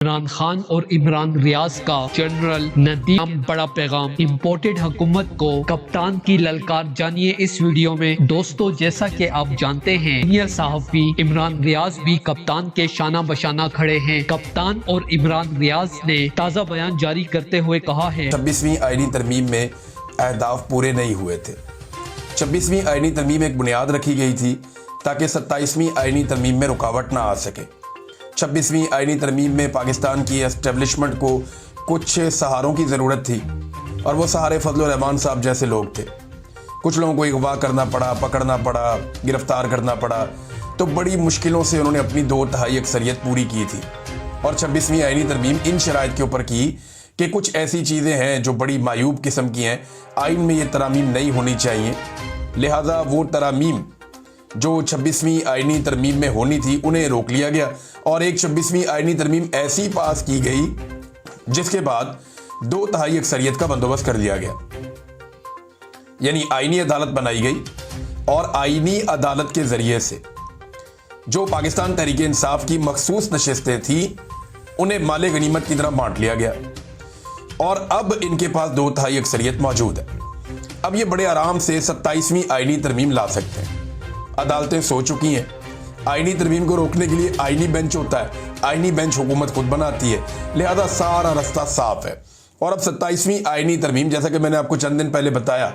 इमरान खान और इमरान रियाज का जनरल नदीम बड़ा पैगाम, इम्पोर्टेड हुकूमत को कप्तान की ललकार। जानिए इस वीडियो में। दोस्तों, जैसा कि आप जानते हैं, सीनियर सहाफ़ी इमरान रियाज भी कप्तान के शाना बशाना खड़े हैं। कप्तान और इमरान रियाज ने ताज़ा बयान जारी करते हुए कहा है, 26वीं आईनी तरमीम में अहदाफ पूरे नहीं हुए थे। 26वीं आईनी तरमीम एक बुनियाद रखी गई थी ताकि 27वीं आईनी तरमीम में रुकावट ना आ सके। 26वीं आईनी तरमीम में पाकिस्तान की एस्टेब्लिशमेंट को कुछ सहारों की ज़रूरत थी और वो सहारे फजल रहमान साहब जैसे लोग थे। कुछ लोगों को अगवा करना पड़ा, पकड़ना पड़ा, गिरफ्तार करना पड़ा, तो बड़ी मुश्किलों से उन्होंने अपनी 2/3 अक्सरियत पूरी की थी। और 26वीं आईनी तरमीम इन शराइत के ऊपर की कि कुछ ऐसी चीज़ें हैं जो बड़ी मायूब किस्म की हैं, आइन में ये तरामीम नहीं होनी चाहिए, लिहाजा वो तरामीम जो 26वीं आईनी तरमीम में होनी थी उन्हें रोक लिया गया और एक 26वीं आईनी तरमीम ऐसी पास की गई जिसके बाद 2/3 अक्सरियत का बंदोबस्त कर लिया गया। यानी आईनी अदालत बनाई गई और आईनी अदालत के जरिए से जो पाकिस्तान तहरीक इंसाफ की मखसूस नशिस्तें थी उन्हें माले गनीमत की तरह बांट लिया गया और अब इनके पास 2/3 अक्सरियत मौजूद है। अब ये बड़े आराम से 27वीं आईनी तरमीम ला सकते हैं। अदालतें सो चुकी हैं। आईनी तरमीम को रोकने के लिए आईनी बेंच होता है, आईनी बेंच हुकूमत खुद बनाती है, लिहाजा सारा रास्ता साफ है। और अब 27वीं आईनी तरमीम, जैसा कि मैंने आपको चंद दिन पहले बताया,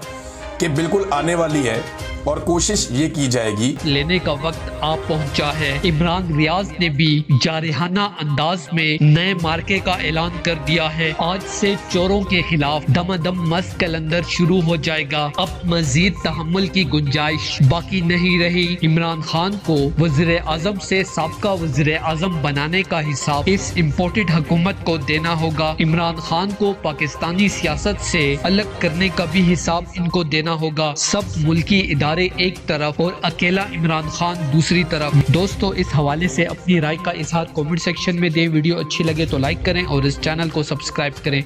कि बिल्कुल आने वाली है और कोशिश ये की जाएगी। लेने का वक्त आ पहुंचा है। इमरान रियाज ने भी जारहाना अंदाज में नए मार्के का ऐलान कर दिया है। आज से चोरों के खिलाफ दमादम मस्त कैलेंडर शुरू हो जाएगा। अब मजीद तहम्मुल की गुंजाइश बाकी नहीं रही। इमरान खान को वज़ीर आज़म से साबका वज़ीर आज़म बनाने का हिसाब इस इम्पोर्टेड हुकूमत को देना होगा। इमरान खान को पाकिस्तानी सियासत से अलग करने का भी हिसाब इनको देना होगा। सब मुल्की इदारे एक तरफ और अकेला इमरान खान दूसरी तरफ। दोस्तों, इस हवाले से अपनी राय का इजहार कमेंट सेक्शन में दें। वीडियो अच्छी लगे तो लाइक करें और इस चैनल को सब्सक्राइब करें।